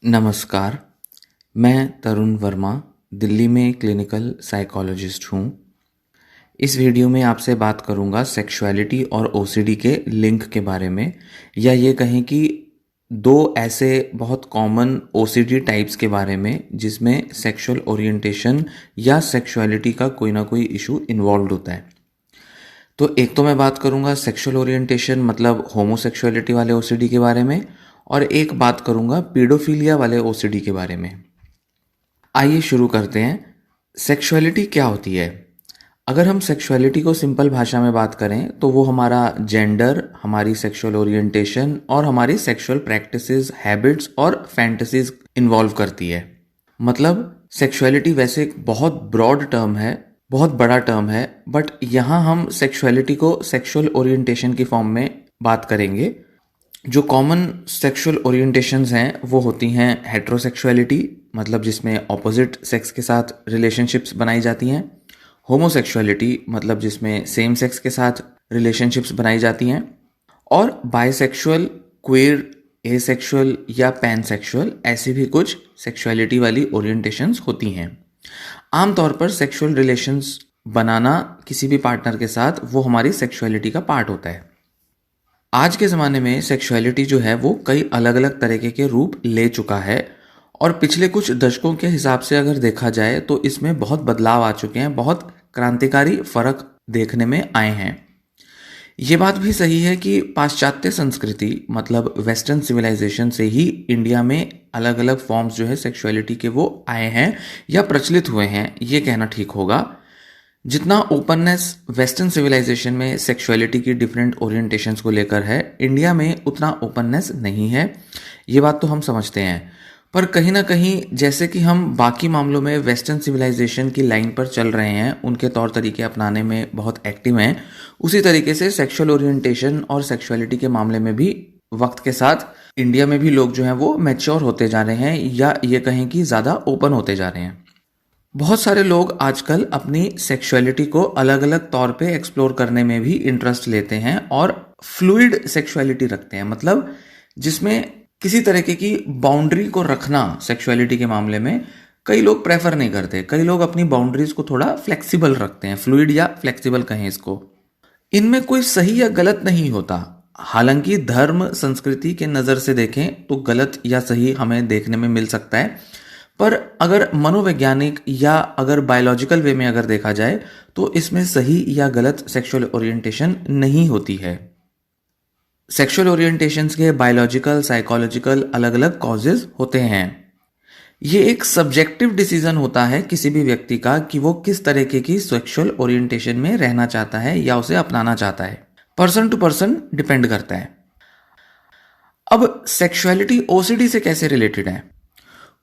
नमस्कार, मैं तरुण वर्मा दिल्ली में क्लिनिकल साइकोलॉजिस्ट हूँ। इस वीडियो में आपसे बात करूँगा सेक्सुअलिटी और ओसीडी के लिंक के बारे में, या ये कहें कि दो ऐसे बहुत कॉमन ओसीडी टाइप्स के बारे में जिसमें सेक्सुअल ओरिएंटेशन या सेक्सुअलिटी का कोई ना कोई इशू इन्वॉल्व होता है। तो एक तो मैं बात करूँगा सेक्सुअल ओरिएंटेशन मतलब होमोसेक्सुअलिटी वाले ओसीडी के बारे में, और एक बात करूँगा पीडोफिलिया वाले ओसीडी के बारे में। आइए शुरू करते हैं। सेक्सुअलिटी क्या होती है? अगर हम सेक्सुअलिटी को सिंपल भाषा में बात करें तो वो हमारा जेंडर, हमारी सेक्सुअल ओरिएंटेशन और हमारी सेक्सुअल प्रैक्टिसेस, हैबिट्स और फैंटेसीज इन्वॉल्व करती है। मतलब सेक्सुअलिटी वैसे एक बहुत ब्रॉड टर्म है, बहुत बड़ा टर्म है, बट यहाँ हम सेक्सुअलिटी को सेक्सुअल ओरिएंटेशन की फॉर्म में बात करेंगे। जो कॉमन सेक्सुअल ओरिएंटेशंस हैं वो होती हैं हेट्रोसेक्सुअलिटी, मतलब जिसमें ऑपोजिट सेक्स के साथ रिलेशनशिप्स बनाई जाती हैं। होमोसेक्सुअलिटी मतलब जिसमें सेम सेक्स के साथ रिलेशनशिप्स बनाई जाती हैं। और बायसेक्सुअल, क्वेयर, एसेक्सुअल या पैनसेक्सुअल, ऐसी भी कुछ सेक्सुअलिटी वाली ओरिएंटेशंस होती हैं। आमतौर पर सेक्सुअल रिलेशंस बनाना किसी भी पार्टनर के साथ वो हमारी सेक्सुअलिटी का पार्ट होता है। आज के ज़माने में सेक्सुअलिटी जो है वो कई अलग अलग तरीके के रूप ले चुका है, और पिछले कुछ दशकों के हिसाब से अगर देखा जाए तो इसमें बहुत बदलाव आ चुके हैं, बहुत क्रांतिकारी फर्क देखने में आए हैं। ये बात भी सही है कि पाश्चात्य संस्कृति मतलब वेस्टर्न सिविलाइजेशन से ही इंडिया में अलग अलग फॉर्म्स जो है सेक्सुअलिटी के वो आए हैं या प्रचलित हुए हैं, ये कहना ठीक होगा। जितना ओपननेस वेस्टर्न सिविलाइजेशन में सेक्सुअलिटी की डिफरेंट ओरिएंटेशंस को लेकर है, इंडिया में उतना ओपननेस नहीं है। ये बात तो हम समझते हैं, पर कहीं ना कहीं जैसे कि हम बाकी मामलों में वेस्टर्न सिविलाइजेशन की लाइन पर चल रहे हैं, उनके तौर तरीके अपनाने में बहुत एक्टिव हैं, उसी तरीके से सेक्सुअल ओरिएंटेशन और सेक्सुअलिटी के मामले में भी वक्त के साथ इंडिया में भी लोग जो हैं वो मैच्योर होते जा रहे हैं, या ये कहें कि ज़्यादा ओपन होते जा रहे हैं। बहुत सारे लोग आजकल अपनी सेक्सुअलिटी को अलग अलग तौर पे एक्सप्लोर करने में भी इंटरेस्ट लेते हैं और फ्लूइड सेक्सुअलिटी रखते हैं, मतलब जिसमें किसी तरीके की बाउंड्री को रखना सेक्सुअलिटी के मामले में कई लोग प्रेफर नहीं करते। कई लोग अपनी बाउंड्रीज को थोड़ा फ्लेक्सिबल रखते हैं, फ्लूइड या फ्लेक्सिबल कहें इसको। इनमें कोई सही या गलत नहीं होता। हालांकि धर्म संस्कृति के नज़र से देखें तो गलत या सही हमें देखने में मिल सकता है, पर अगर मनोवैज्ञानिक या अगर बायोलॉजिकल वे में अगर देखा जाए तो इसमें सही या गलत सेक्सुअल ओरिएंटेशन नहीं होती है। सेक्सुअल ओरिएंटेशंस के बायोलॉजिकल, साइकोलॉजिकल अलग अलग कॉजेज होते हैं। ये एक सब्जेक्टिव डिसीजन होता है किसी भी व्यक्ति का कि वो किस तरीके की सेक्सुअल ओरिएंटेशन में रहना चाहता है या उसे अपनाना चाहता है। पर्सन टू पर्सन डिपेंड करता है। अब सेक्सुअलिटी ओसीडी से कैसे रिलेटेड है?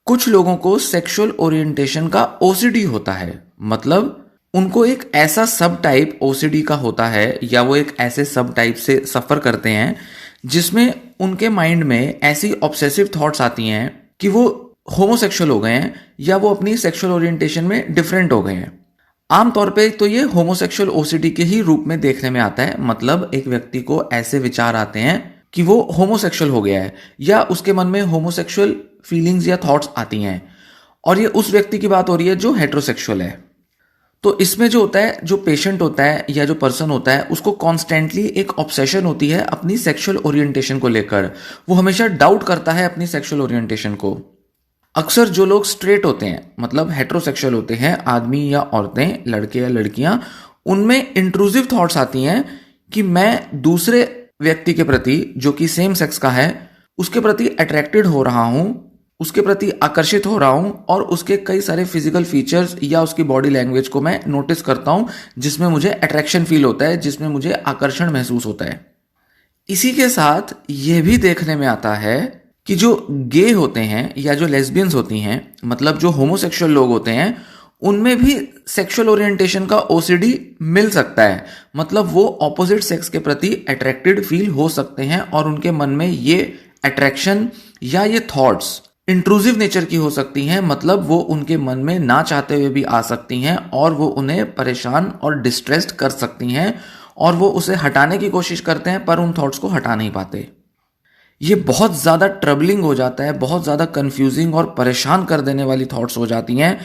कुछ लोगों को सेक्सुअल ओरिएंटेशन का ओसीडी होता है, मतलब उनको एक ऐसा सब टाइप ओसीडी का होता है या वो एक ऐसे सब टाइप से सफ़र करते हैं जिसमें उनके माइंड में ऐसी ऑब्सेसिव थॉट्स आती हैं कि वो होमोसेक्सुअल हो गए हैं या वो अपनी सेक्सुअल ओरिएंटेशन में डिफरेंट हो गए हैं। आमतौर पे तो ये होमोसेक्सुअल ओसीडी के ही रूप में देखने में आता है, मतलब एक व्यक्ति को ऐसे विचार आते हैं कि वो होमोसेक्सुअल हो गया है या उसके मन में होमोसेक्सुअल फीलिंग्स या थॉट्स आती हैं, और ये उस व्यक्ति की बात हो रही है जो हेट्रोसेक्सुअल है। तो इसमें जो होता है, जो पेशेंट होता है या जो पर्सन होता है, उसको कॉन्स्टेंटली एक ऑब्सेशन होती है अपनी सेक्सुअल ओरिएंटेशन को लेकर। वो हमेशा डाउट करता है अपनी सेक्सुअल ओरिएंटेशन को। अक्सर जो लोग स्ट्रेट होते हैं, मतलब हेट्रोसेक्सुअल होते हैं, आदमी या औरतें, लड़के या लड़कियां, उनमें इंट्रूसिव थॉट्स आती हैं कि मैं दूसरे व्यक्ति के प्रति जो कि सेम सेक्स का है उसके प्रति अट्रैक्टेड हो रहा हूं, उसके प्रति आकर्षित हो रहा हूं, और उसके कई सारे फिजिकल फीचर्स या उसकी बॉडी लैंग्वेज को मैं नोटिस करता हूं जिसमें मुझे अट्रैक्शन फील होता है, जिसमें मुझे आकर्षण महसूस होता है। इसी के साथ यह भी देखने में आता है कि जो गे होते हैं या जो लेस्बियंस होती हैं, मतलब जो होमोसेक्सुअल लोग होते हैं, उनमें भी सेक्सुअल ओरिएंटेशन का ओसीडी मिल सकता है। मतलब वो ऑपोजिट सेक्स के प्रति अट्रैक्टेड फील हो सकते हैं और उनके मन में ये अट्रैक्शन या ये थॉट्स इंट्रूसिव नेचर की हो सकती हैं, मतलब वो उनके मन में ना चाहते हुए भी आ सकती हैं और वो उन्हें परेशान और डिस्ट्रेस्ड कर सकती हैं, और वो उसे हटाने की कोशिश करते हैं पर उन थॉट्स को हटा नहीं पाते। ये बहुत ज़्यादा ट्रबलिंग हो जाता है, बहुत ज़्यादा कंफ्यूजिंग और परेशान कर देने वाली थॉट्स हो जाती हैं,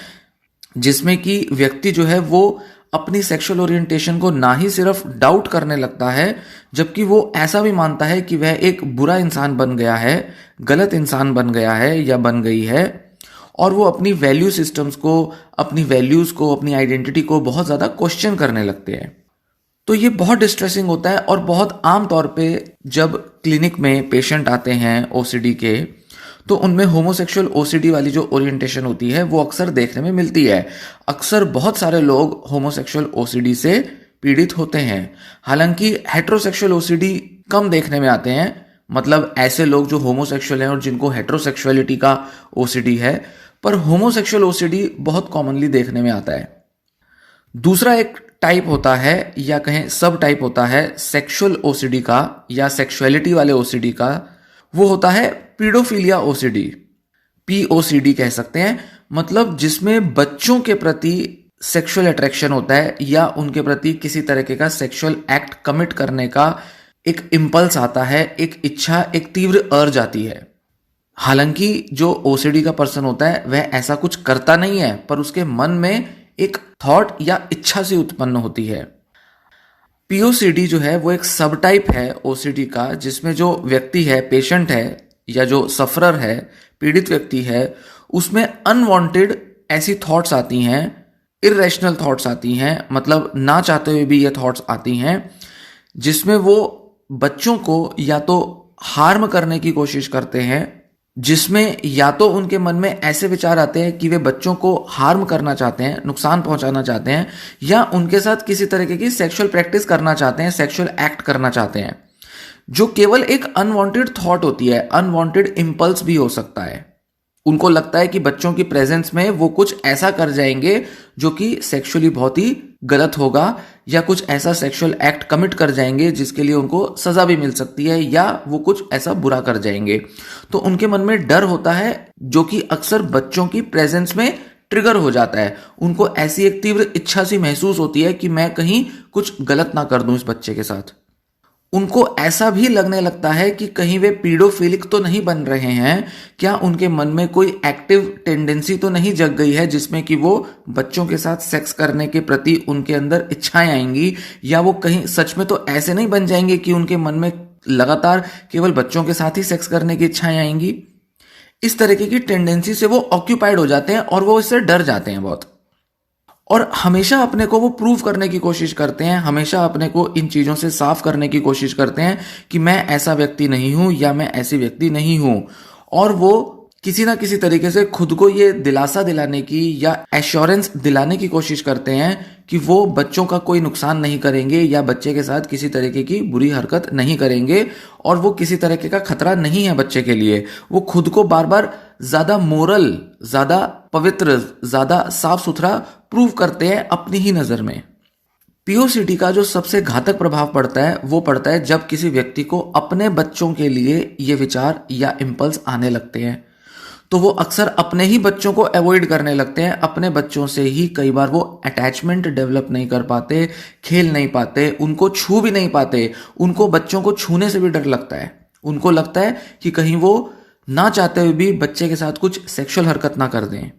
जिसमें कि व्यक्ति जो है वो अपनी सेक्सुअल ओरिएंटेशन को ना ही सिर्फ डाउट करने लगता है, जबकि वो ऐसा भी मानता है कि वह एक बुरा इंसान बन गया है, गलत इंसान बन गया है या बन गई है, और वो अपनी वैल्यू सिस्टम्स को, अपनी वैल्यूज़ को, अपनी आइडेंटिटी को बहुत ज़्यादा क्वेश्चन करने लगते हैं। तो ये बहुत डिस्ट्रेसिंग होता है, और बहुत आम तौर पे जब क्लिनिक में पेशेंट आते हैं ओसीडी के, तो उनमें होमोसेक्सुअल ओसीडी वाली जो ओरिएंटेशन होती है वो अक्सर देखने में मिलती है। अक्सर बहुत सारे लोग होमोसेक्सुअल ओसीडी से पीड़ित होते हैं। हालांकि हेट्रोसेक्सुअल ओसीडी कम देखने में आते हैं, मतलब ऐसे लोग जो होमोसेक्सुअल हैं और जिनको हेट्रोसेक्सुअलिटी का ओसीडी है, पर होमोसेक्सुअल ओसीडी बहुत कॉमनली देखने में आता है। दूसरा एक टाइप होता है, या कहें सब टाइप होता है सेक्सुअल ओसीडी का या सेक्सुअलिटी वाले ओसीडी का। वो होता है पीडोफिलिया ओसीडी, पीओसीडी कह सकते हैं, मतलब जिसमें बच्चों के प्रति सेक्सुअल अट्रैक्शन होता है या उनके प्रति किसी तरीके का सेक्सुअल एक्ट कमिट करने का एक इम्पल्स आता है, एक इच्छा, एक तीव्र अर्ज आती है। हालांकि जो ओसीडी का पर्सन होता है वह ऐसा कुछ करता नहीं है, पर उसके मन में एक थॉट या इच्छा से उत्पन्न होती है। पीओसीडी जो है वो एक सब टाइप है ओसीडी का, जिसमें जो व्यक्ति है, पेशेंट है या जो सफरर है, पीड़ित व्यक्ति है, उसमें अनवांटेड ऐसी थॉट्स आती हैं, इरेशनल थॉट्स आती हैं, मतलब ना चाहते हुए भी ये थॉट्स आती हैं, जिसमें वो बच्चों को या तो हार्म करने की कोशिश करते हैं, जिसमें या तो उनके मन में ऐसे विचार आते हैं कि वे बच्चों को हार्म करना चाहते हैं, नुकसान पहुंचाना चाहते हैं, या उनके साथ किसी तरीके की सेक्सुअल प्रैक्टिस करना चाहते हैं, सेक्सुअल एक्ट करना चाहते हैं, जो केवल एक अनवांटेड थॉट होती है, अनवांटेड इंपल्स भी हो सकता है। उनको लगता है कि बच्चों की प्रेजेंस में वो कुछ ऐसा कर जाएंगे जो कि सेक्सुअली बहुत ही गलत होगा, या कुछ ऐसा सेक्सुअल एक्ट कमिट कर जाएंगे जिसके लिए उनको सजा भी मिल सकती है, या वो कुछ ऐसा बुरा कर जाएंगे। तो उनके मन में डर होता है, जो कि अक्सर बच्चों की प्रेजेंस में ट्रिगर हो जाता है। उनको ऐसी एक तीव्र इच्छा सी महसूस होती है कि मैं कहीं कुछ गलत ना कर दूं इस बच्चे के साथ। उनको ऐसा भी लगने लगता है कि कहीं वे पीडोफिलिक तो नहीं बन रहे हैं, क्या उनके मन में कोई एक्टिव टेंडेंसी तो नहीं जग गई है जिसमें कि वो बच्चों के साथ सेक्स करने के प्रति उनके अंदर इच्छाएं आएंगी, या वो कहीं सच में तो ऐसे नहीं बन जाएंगे कि उनके मन में लगातार केवल बच्चों के साथ ही सेक्स करने की इच्छाएं आएंगी। इस तरीके की टेंडेंसी से वो ऑक्यूपाइड हो जाते हैं और वो इससे डर जाते हैं बहुत, और हमेशा अपने को वो प्रूव करने की कोशिश करते हैं, हमेशा अपने को इन चीज़ों से साफ करने की कोशिश करते हैं कि मैं ऐसा व्यक्ति नहीं हूं या मैं ऐसी व्यक्ति नहीं हूं। और वो किसी ना किसी तरीके से खुद को ये दिलासा दिलाने की या एश्योरेंस दिलाने की कोशिश करते हैं कि वो बच्चों का कोई नुकसान नहीं करेंगे या बच्चे के साथ किसी तरीके की बुरी हरकत नहीं करेंगे, और वो किसी तरीके का खतरा नहीं है बच्चे के लिए। वो खुद को बार बार ज़्यादा मोरल, ज़्यादा पवित्र, ज़्यादा साफ सुथरा प्रूव करते हैं अपनी ही नज़र में। पीओसीडी का जो सबसे घातक प्रभाव पड़ता है वो पड़ता है जब किसी व्यक्ति को अपने बच्चों के लिए ये विचार या इम्पल्स आने लगते हैं, तो वो अक्सर अपने ही बच्चों को अवॉइड करने लगते हैं। अपने बच्चों से ही कई बार वो अटैचमेंट डेवलप नहीं कर पाते, खेल नहीं पाते, उनको छू भी नहीं पाते। उनको बच्चों को छूने से भी डर लगता है। उनको लगता है कि कहीं वो ना चाहते हुए भी बच्चे के साथ कुछ सेक्सुअल हरकत ना कर दें।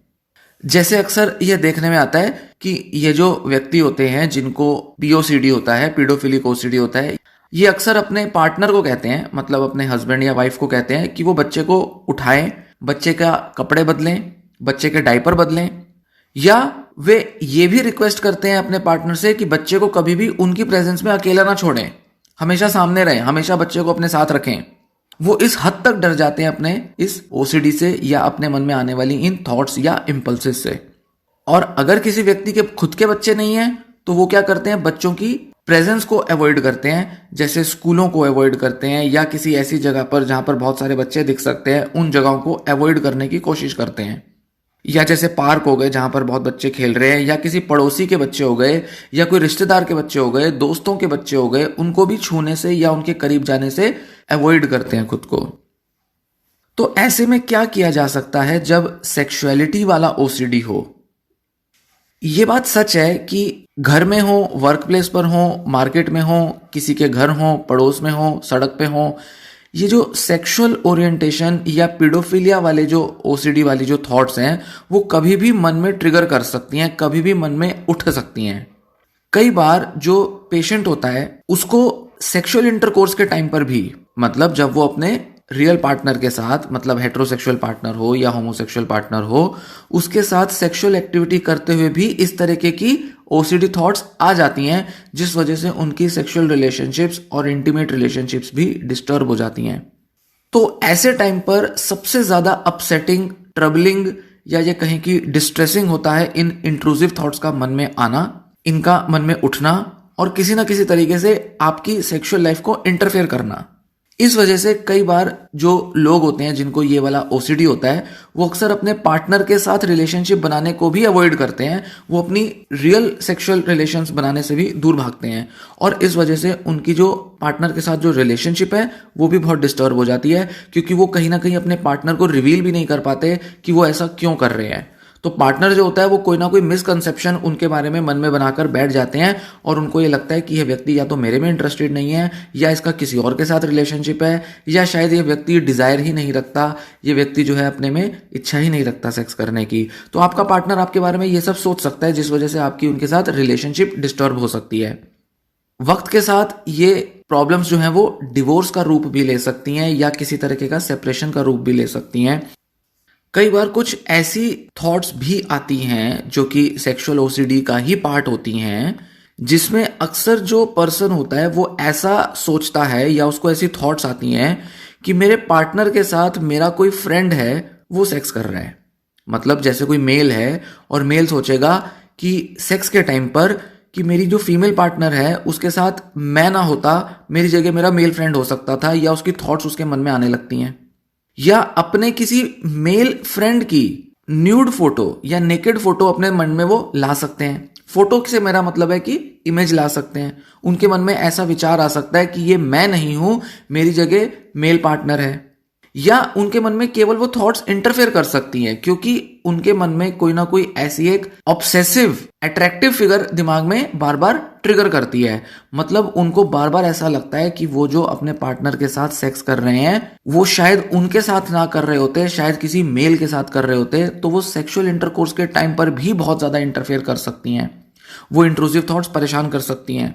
जैसे अक्सर ये देखने में आता है कि ये जो व्यक्ति होते हैं जिनको पीओसीडी होता है, पीडोफिलिक ओसीडी होता है, ये अक्सर अपने पार्टनर को कहते हैं, मतलब अपने हस्बैंड या वाइफ को कहते हैं कि वो बच्चे को उठाएं, बच्चे का कपड़े बदलें, बच्चे के डायपर बदलें, या वे ये भी रिक्वेस्ट करते हैं अपने पार्टनर से कि बच्चे को कभी भी उनकी प्रेजेंस में अकेला ना छोड़ें, हमेशा सामने रहें, हमेशा बच्चे को अपने साथ रखें। वो इस हद तक डर जाते हैं अपने इस ओसीडी से या अपने मन में आने वाली इन थॉट्स या इम्पल्सेस से। और अगर किसी व्यक्ति के खुद के बच्चे नहीं हैं तो वो क्या करते हैं, बच्चों की प्रेजेंस को अवॉइड करते हैं, जैसे स्कूलों को अवॉइड करते हैं या किसी ऐसी जगह पर जहां पर बहुत सारे बच्चे दिख सकते हैं, उन जगहों को अवॉइड करने की कोशिश करते हैं। या जैसे पार्क हो गए जहां पर बहुत बच्चे खेल रहे हैं, या किसी पड़ोसी के बच्चे हो गए, या कोई रिश्तेदार के बच्चे हो गए, दोस्तों के बच्चे हो गए, उनको भी छूने से या उनके करीब जाने से अवॉइड करते हैं खुद को। तो ऐसे में क्या किया जा सकता है जब सेक्सुअलिटी वाला ओसीडी हो? ये बात सच है कि घर में हो, वर्क प्लेस पर हो, मार्केट में हो, किसी के घर हो, पड़ोस में हो, सड़क पे हो, ये जो सेक्सुअल ओरिएंटेशन या पीडोफिलिया वाले जो ओसीडी वाली जो थॉट्स हैं वो कभी भी मन में ट्रिगर कर सकती हैं, कभी भी मन में उठ सकती हैं। कई बार जो पेशेंट होता है उसको सेक्सुअल इंटरकोर्स के टाइम पर भी, मतलब जब वो अपने रियल पार्टनर के साथ, मतलब हेटेरोसेक्सुअल पार्टनर हो या होमोसेक्सुअल पार्टनर हो, उसके साथ सेक्सुअल एक्टिविटी करते हुए भी इस तरीके की ओसीडी थॉट्स आ जाती हैं, जिस वजह से उनकी सेक्सुअल रिलेशनशिप्स और इंटीमेट रिलेशनशिप्स भी डिस्टर्ब हो जाती हैं। तो ऐसे टाइम पर सबसे ज्यादा अपसेटिंग, ट्रबलिंग या ये कहें कि डिस्ट्रेसिंग होता है इन इंट्रूसिव थॉट्स का मन में आना, इनका मन में उठना और किसी ना किसी तरीके से आपकी सेक्सुअल लाइफ को इंटरफेयर करना। इस वजह से कई बार जो लोग होते हैं जिनको ये वाला ओसीडी होता है वो अक्सर अपने पार्टनर के साथ रिलेशनशिप बनाने को भी अवॉइड करते हैं, वो अपनी रियल सेक्सुअल रिलेशंस बनाने से भी दूर भागते हैं और इस वजह से उनकी जो पार्टनर के साथ जो रिलेशनशिप है वो भी बहुत डिस्टर्ब हो जाती है, क्योंकि वो कहीं ना कहीं अपने पार्टनर को रिवील भी नहीं कर पाते कि वो ऐसा क्यों कर रहे हैं। तो पार्टनर जो होता है वो कोई ना कोई मिसकंसेप्शन उनके बारे में मन में बनाकर बैठ जाते हैं और उनको ये लगता है कि यह व्यक्ति या तो मेरे में इंटरेस्टेड नहीं है या इसका किसी और के साथ रिलेशनशिप है या शायद ये व्यक्ति डिजायर ही नहीं रखता, ये व्यक्ति जो है अपने में इच्छा ही नहीं रखता सेक्स करने की। तो आपका पार्टनर आपके बारे में ये सब सोच सकता है, जिस वजह से आपकी उनके साथ रिलेशनशिप डिस्टर्ब हो सकती है। वक्त के साथ ये प्रॉब्लम्स जो हैं वो डिवोर्स का रूप भी ले सकती हैं या किसी तरीके का सेपरेशन का रूप भी ले सकती हैं। कई बार कुछ ऐसी थॉट्स भी आती हैं जो कि सेक्सुअल ओसीडी का ही पार्ट होती हैं, जिसमें अक्सर जो पर्सन होता है वो ऐसा सोचता है या उसको ऐसी थॉट्स आती हैं कि मेरे पार्टनर के साथ मेरा कोई फ्रेंड है वो सेक्स कर रहा है। मतलब जैसे कोई मेल है और मेल सोचेगा कि सेक्स के टाइम पर कि मेरी जो फीमेल पार्टनर है उसके साथ मैं ना होता, मेरी जगह मेरा मेल फ्रेंड हो सकता था, या उसकी थॉट्स उसके मन में आने लगती हैं। या अपने किसी मेल फ्रेंड की न्यूड फोटो या नेकेड फोटो अपने मन में वो ला सकते हैं। फोटो से मेरा मतलब है कि इमेज ला सकते हैं। उनके मन में ऐसा विचार आ सकता है कि ये मैं नहीं हूं, मेरी जगह मेल पार्टनर है। या उनके मन में केवल वो थॉट्स इंटरफेयर कर सकती हैं क्योंकि उनके मन में कोई ना कोई ऐसी एक ऑब्सेसिव अट्रैक्टिव फिगर दिमाग में बार बार ट्रिगर करती है। मतलब उनको बार बार ऐसा लगता है कि वो जो अपने पार्टनर के साथ सेक्स कर रहे हैं वो शायद उनके साथ ना कर रहे होते, शायद किसी मेल के साथ कर रहे होते, तो वो सेक्सुअल इंटरकोर्स के टाइम पर भी बहुत ज्यादा इंटरफेयर कर सकती हैं। वो इंट्रूसिव थॉट्स परेशान कर सकती हैं।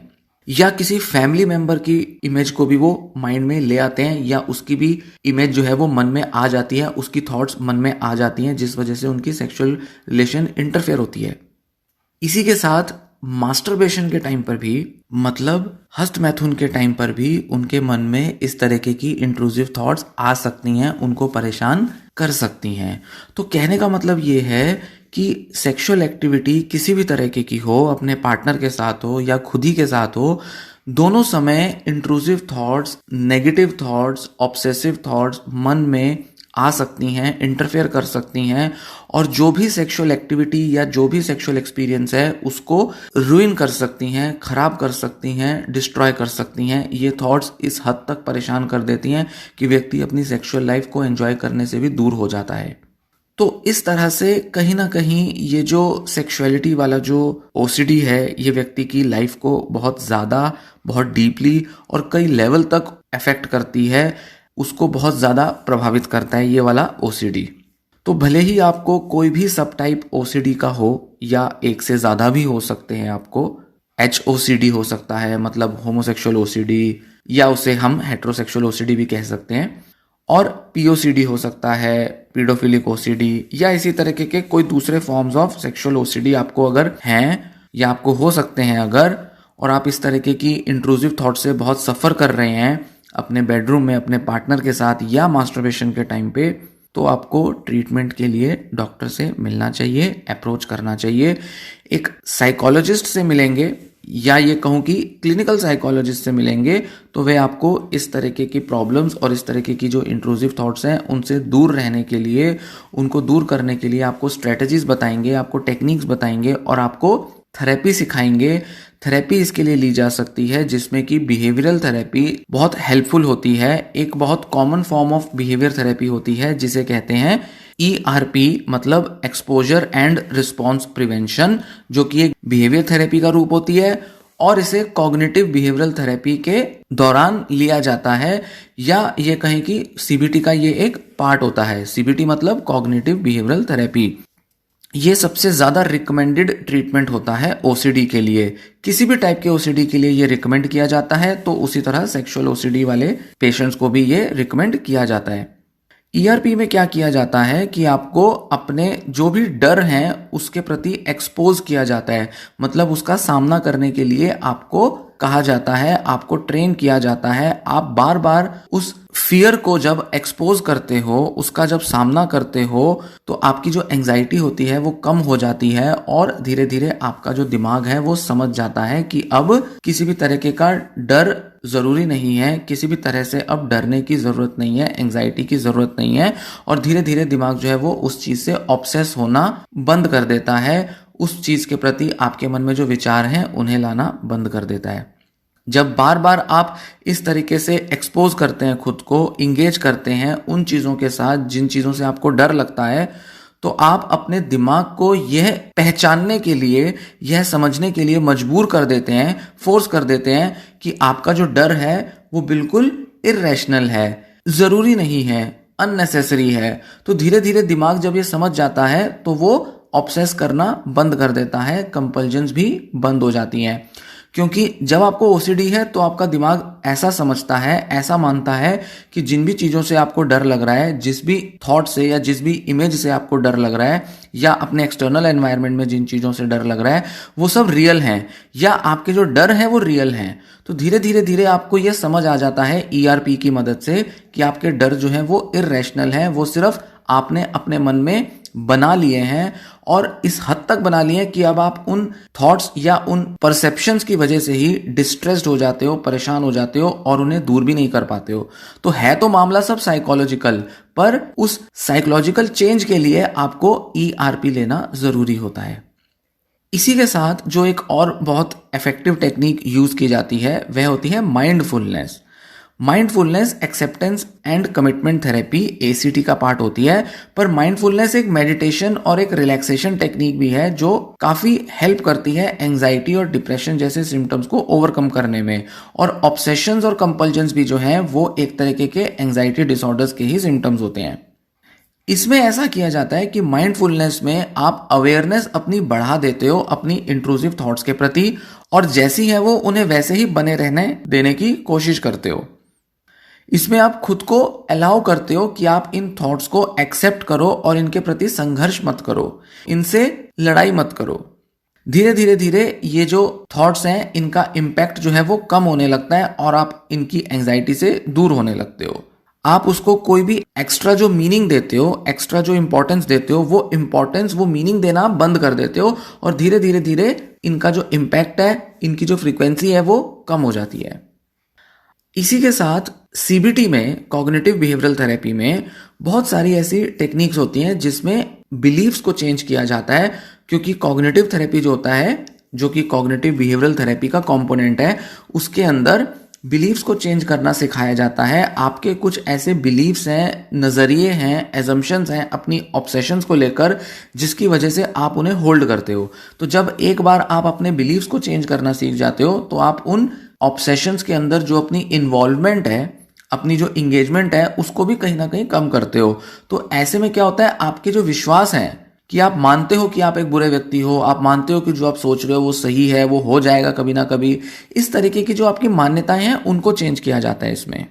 या किसी फैमिली मेंबर की इमेज को भी वो माइंड में ले आते हैं या उसकी भी इमेज जो है वो मन में आ जाती है, उसकी थॉट्स मन में आ जाती हैं, जिस वजह से उनकी सेक्सुअल रिलेशन इंटरफेयर होती है। इसी के साथ मास्टरबेशन के टाइम पर भी, मतलब हस्त मैथुन के टाइम पर भी उनके मन में इस तरीके की इंट्रूसिव थॉट्स आ सकती हैं, उनको परेशान कर सकती हैं। तो कहने का मतलब ये है कि सेक्सुअल एक्टिविटी किसी भी तरीके की हो, अपने पार्टनर के साथ हो या खुद ही के साथ हो, दोनों समय intrusive thoughts, negative thoughts, obsessive thoughts मन में आ सकती हैं, इंटरफेयर कर सकती हैं और जो भी सेक्सुअल एक्टिविटी या जो भी सेक्सुअल एक्सपीरियंस है उसको रूइन कर सकती हैं, खराब कर सकती हैं, डिस्ट्रॉय कर सकती हैं। ये थॉट्स इस हद तक परेशान कर देती हैं कि व्यक्ति अपनी सेक्सुअल लाइफ को एंजॉय करने से भी दूर हो जाता है। तो इस तरह से कहीं ना कहीं ये जो सेक्सुअलिटी वाला जो ओसीडी है ये व्यक्ति की लाइफ को बहुत ज़्यादा, बहुत डीपली और कई लेवल तक अफेक्ट करती है, उसको बहुत ज़्यादा प्रभावित करता है ये वाला ओसीडी। तो भले ही आपको कोई भी सब टाइप ओसीडी का हो या एक से ज़्यादा भी हो सकते हैं, आपको HOCD हो सकता है, मतलब होमोसेक्सुअल ओसीडी, या उसे हम हेटेरोसेक्सुअल ओसीडी भी कह सकते हैं, और POCD हो सकता है, पीडोफिलिक ओसीडी, या इसी तरीके के कोई दूसरे फॉर्म्स ऑफ सेक्सुअल ओसीडी आपको अगर हैं या आपको हो सकते हैं अगर, और आप इस तरीके की इंट्रूसिव थॉट से बहुत सफ़र कर रहे हैं अपने बेडरूम में अपने पार्टनर के साथ या मास्टरबेशन के टाइम पे, तो आपको ट्रीटमेंट के लिए डॉक्टर से मिलना चाहिए, अप्रोच करना चाहिए। एक साइकोलॉजिस्ट से मिलेंगे या ये कहूँ कि क्लिनिकल साइकोलॉजिस्ट से मिलेंगे तो वे आपको इस तरीके की प्रॉब्लम्स और इस तरीके की जो इंट्रूसिव थॉट्स हैं उनसे दूर रहने के लिए, उनको दूर करने के लिए आपको स्ट्रेटजीज बताएंगे, आपको टेक्निक्स बताएंगे और आपको थेरेपी सिखाएंगे। थेरेपी इसके लिए ली जा सकती है जिसमें कि बिहेवियरल थेरेपी बहुत हेल्पफुल होती है। एक बहुत common form of behaviour therapy होती है जिसे कहते हैं ERP, मतलब एक्सपोजर एंड रिस्पॉन्स प्रिवेंशन, जो कि एक बिहेवियर थेरेपी का रूप होती है। और इसे कॉग्निटिव बिहेवियरल थेरेपी के दौरान लिया जाता है, या ये कहें कि सीबीटी का ये एक पार्ट होता है। सीबीटी मतलब कॉग्निटिव बिहेवियरल थेरेपी। ये सबसे ज़्यादा रिकमेंडेड ट्रीटमेंट होता है ओसीडी के लिए। किसी भी टाइप के ओसीडी के लिए ये रिकमेंड किया जाता है, तो उसी तरह सेक्सुअल ओसीडी वाले पेशेंट्स को भी ये रिकमेंड किया जाता है। ईआरपी में क्या किया जाता है कि आपको अपने जो भी डर हैं उसके प्रति एक्सपोज किया जाता है, मतलब उसका सामना करने के लिए आपको कहा जाता है, आपको ट्रेन किया जाता है। आप बार बार उस फियर को जब एक्सपोज करते हो, उसका जब सामना करते हो, तो आपकी जो एंजाइटी होती है वो कम हो जाती है और धीरे धीरे आपका जो दिमाग है वो समझ जाता है कि अब किसी भी तरीके का डर जरूरी नहीं है, किसी भी तरह से अब डरने की जरूरत नहीं है, एंजाइटी की जरूरत नहीं है। और धीरे धीरे दिमाग जो है वो उस चीज से ऑब्सेस होना बंद कर देता है, उस चीज के प्रति आपके मन में जो विचार हैं उन्हें लाना बंद कर देता है। जब बार बार आप इस तरीके से एक्सपोज करते हैं, खुद को इंगेज करते हैं उन चीज़ों के साथ जिन चीज़ों से आपको डर लगता है, तो आप अपने दिमाग को यह पहचानने के लिए, यह समझने के लिए मजबूर कर देते हैं, फोर्स कर देते हैं कि आपका जो डर है वो बिल्कुल इर्रेशनल है, ज़रूरी नहीं है, अननेसेसरी है। तो धीरे धीरे दिमाग जब ये समझ जाता है तो वो ऑब्सेस करना बंद कर देता है, कंपल्जन्स भी बंद हो जाती हैं। क्योंकि जब आपको ओसीडी है तो आपका दिमाग ऐसा समझता है, ऐसा मानता है कि जिन भी चीज़ों से आपको डर लग रहा है, जिस भी थॉट से या जिस भी इमेज से आपको डर लग रहा है, या अपने एक्सटर्नल एनवायरनमेंट में जिन चीज़ों से डर लग रहा है, वो सब रियल हैं, या आपके जो डर है वो रियल हैं। तो धीरे धीरे धीरे आपको ये समझ आ जाता है ईआरपी की मदद से कि आपके डर जो है वो इर्रेशनल है, वो सिर्फ आपने अपने मन में बना लिए हैं, और इस हद तक बना लिए हैं कि अब आप उन थॉट्स या उन परसेप्शंस की वजह से ही डिस्ट्रेस्ड हो जाते हो, परेशान हो जाते हो और उन्हें दूर भी नहीं कर पाते हो। तो है तो मामला सब साइकोलॉजिकल, पर उस साइकोलॉजिकल चेंज के लिए आपको ईआरपी लेना जरूरी होता है। इसी के साथ जो एक और बहुत इफेक्टिव टेक्निक यूज की जाती है वह होती है mindfulness. Mindfulness acceptance and commitment therapy ACT का पार्ट होती है, पर माइंडफुलनेस एक मेडिटेशन और एक रिलैक्सेशन टेक्निक भी है जो काफी हेल्प करती है एंजाइटी और डिप्रेशन जैसे सिम्टम्स को ओवरकम करने में। और ऑब्सेशंस और कंपल्जन्स भी जो हैं वो एक तरीके के एंजाइटी डिसऑर्डर्स के ही सिम्टम्स होते हैं। इसमें ऐसा किया जाता है कि माइंडफुलनेस में आप अवेयरनेस अपनी बढ़ा देते हो अपनी इंट्रूसिव थॉट्स के प्रति, और जैसी है वो उन्हें वैसे ही बने रहने देने की कोशिश करते हो। इसमें आप खुद को अलाउ करते हो कि आप इन थॉट्स को एक्सेप्ट करो और इनके प्रति संघर्ष मत करो, इनसे लड़ाई मत करो। धीरे धीरे धीरे ये जो थॉट्स हैं इनका इम्पैक्ट जो है वो कम होने लगता है और आप इनकी एंजाइटी से दूर होने लगते हो। आप उसको कोई भी एक्स्ट्रा जो मीनिंग देते हो, एक्स्ट्रा जो इंपॉर्टेंस देते हो, वो इंपॉर्टेंस, वो मीनिंग देना बंद कर देते हो, और धीरे धीरे धीरे इनका जो इम्पैक्ट है, इनकी जो फ्रीक्वेंसी है वो कम हो जाती है। इसी के साथ सीबीटी में, कॉग्निटिव बिहेवियरल थेरेपी में, बहुत सारी ऐसी टेक्निक्स होती हैं जिसमें बिलीव्स को चेंज किया जाता है, क्योंकि कॉग्निटिव थेरेपी जो होता है, जो कि कॉग्निटिव बिहेवियरल थेरेपी का कंपोनेंट है, उसके अंदर बिलीव्स को चेंज करना सिखाया जाता है। आपके कुछ ऐसे बिलीव्स हैं, नज़रिए हैं, एजम्पशंस हैं अपनी ऑब्सेशंस को लेकर, जिसकी वजह से आप उन्हें होल्ड करते हो। तो जब एक बार आप अपने बिलीव्स को चेंज करना सीख जाते हो तो आप उन ऑब्सेशंस के अंदर जो अपनी इन्वॉल्वमेंट है, अपनी जो इंगेजमेंट है, उसको भी कहीं ना कहीं कम करते हो। तो ऐसे में क्या होता है, आपके जो विश्वास हैं कि आप मानते हो कि आप एक बुरे व्यक्ति हो, आप मानते हो कि जो आप सोच रहे हो वो सही है, वो हो जाएगा कभी ना कभी, इस तरीके की जो आपकी मान्यताएं हैं उनको चेंज किया जाता है।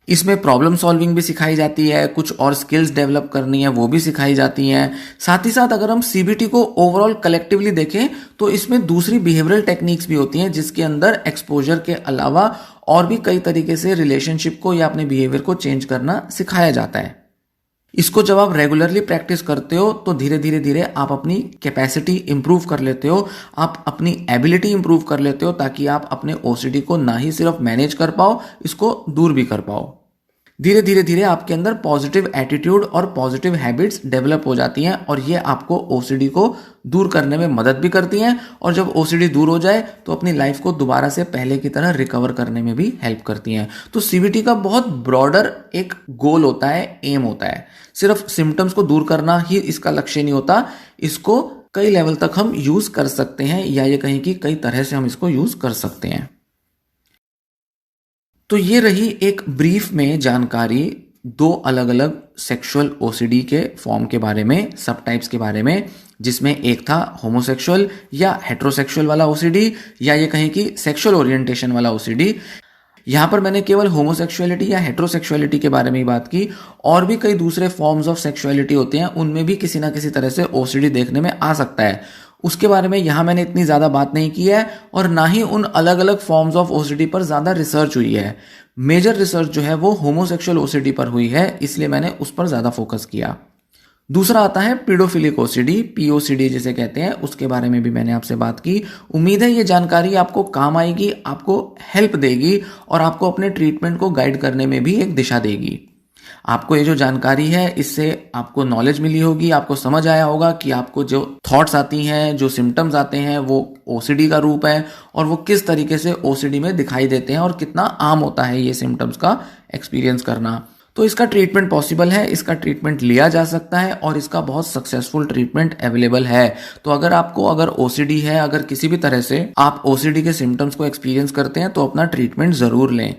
इसमें प्रॉब्लम सॉल्विंग भी सिखाई जाती है, कुछ और स्किल्स डेवलप करनी है वो भी सिखाई जाती हैं। साथ ही साथ अगर हम सीबीटी को ओवरऑल कलेक्टिवली देखें तो इसमें दूसरी बिहेवियरल टेक्निक्स भी होती हैं, जिसके अंदर एक्सपोजर के अलावा और भी कई तरीके से रिलेशनशिप को या अपने बिहेवियर को चेंज करना सिखाया जाता है। इसको जब आप रेगुलरली प्रैक्टिस करते हो तो धीरे धीरे धीरे आप अपनी कैपेसिटी इंप्रूव कर लेते हो, आप अपनी एबिलिटी इंप्रूव कर लेते हो, ताकि आप अपने ओसीडी को ना ही सिर्फ मैनेज कर पाओ, इसको दूर भी कर पाओ। धीरे धीरे धीरे आपके अंदर पॉजिटिव एटीट्यूड और पॉजिटिव हैबिट्स डेवलप हो जाती हैं, और ये आपको ओसीडी को दूर करने में मदद भी करती हैं। और जब ओसीडी दूर हो जाए तो अपनी लाइफ को दोबारा से पहले की तरह रिकवर करने में भी हेल्प करती हैं। तो सीबीटी का बहुत ब्रॉडर एक गोल होता है, एम होता है। सिर्फ सिम्टम्स को दूर करना ही इसका लक्ष्य नहीं होता, इसको कई लेवल तक हम यूज कर सकते हैं, या ये कहें कि कई तरह से हम इसको यूज कर सकते हैं। तो ये रही एक ब्रीफ में जानकारी दो अलग अलग सेक्सुअल ओसीडी के फॉर्म के बारे में, सब टाइप्स के बारे में, जिसमें एक था होमोसेक्सुअल या हेट्रोसेक्सुअल वाला ओसीडी, या ये कहें कि सेक्सुअल ओरिएंटेशन वाला ओसीडी। यहां पर मैंने केवल होमोसेक्सुअलिटी या हेट्रोसेक्सुअलिटी के बारे में ही बात की। और भी कई दूसरे फॉर्म्स ऑफ सेक्सुअलिटी होते हैं, उनमें भी किसी ना किसी तरह से ओसीडी देखने में आ सकता है। उसके बारे में यहां मैंने इतनी ज्यादा बात नहीं की है, और ना ही उन अलग अलग फॉर्म्स ऑफ ओसीडी पर ज्यादा रिसर्च हुई है। मेजर रिसर्च जो है वो होमोसेक्सुअल ओसीडी पर हुई है, इसलिए मैंने उस पर ज्यादा फोकस किया। दूसरा आता है पीडोफिलिक ओसीडी, पीओसीडी जिसे कहते हैं, उसके बारे में भी मैंने आपसे बात की। उम्मीद है ये जानकारी आपको काम आएगी, आपको हेल्प देगी और आपको अपने ट्रीटमेंट को गाइड करने में भी एक दिशा देगी। आपको ये जो जानकारी है इससे आपको नॉलेज मिली होगी, आपको समझ आया होगा कि आपको जो थॉट्स आती हैं, जो सिम्टम्स आते हैं वो ओसीडी का रूप है, और वो किस तरीके से ओसीडी में दिखाई देते हैं और कितना आम होता है ये सिम्टम्स का एक्सपीरियंस करना। तो इसका ट्रीटमेंट पॉसिबल है, इसका ट्रीटमेंट लिया जा सकता है और इसका बहुत सक्सेसफुल ट्रीटमेंट अवेलेबल है। तो अगर ओसीडी है, अगर किसी भी तरह से आप ओसीडी के सिम्टम्स को एक्सपीरियंस करते हैं तो अपना ट्रीटमेंट जरूर लें।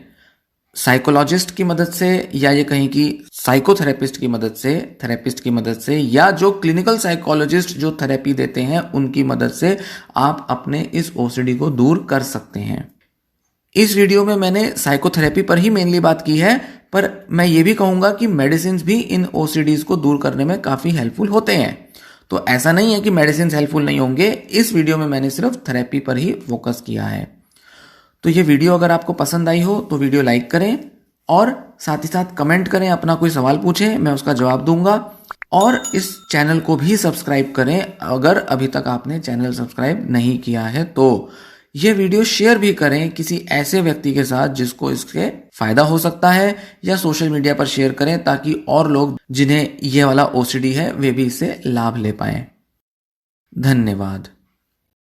साइकोलॉजिस्ट की मदद से, या ये कहें कि साइकोथेरेपिस्ट की मदद से, थेरेपिस्ट की मदद से, या जो क्लिनिकल साइकोलॉजिस्ट जो थेरेपी देते हैं उनकी मदद से आप अपने इस ओसीडी को दूर कर सकते हैं। इस वीडियो में मैंने साइकोथेरेपी पर ही मेनली बात की है, पर मैं ये भी कहूंगा कि मेडिसिन भी इन ओसीडीज को दूर करने में काफी हेल्पफुल होते हैं। तो ऐसा नहीं है कि मेडिसिन हेल्पफुल नहीं होंगे, इस वीडियो में मैंने सिर्फ थेरेपी पर ही फोकस किया है। तो ये वीडियो अगर आपको पसंद आई हो तो वीडियो लाइक करें, और साथ ही साथ कमेंट करें, अपना कोई सवाल पूछें, मैं उसका जवाब दूंगा। और इस चैनल को भी सब्सक्राइब करें अगर अभी तक आपने चैनल सब्सक्राइब नहीं किया है तो। ये वीडियो शेयर भी करें किसी ऐसे व्यक्ति के साथ जिसको इसके फायदा हो सकता है, या सोशल मीडिया पर शेयर करें ताकि और लोग जिन्हें ये वाला ओसीडी है वे भी इससे लाभ ले पाएं। धन्यवाद।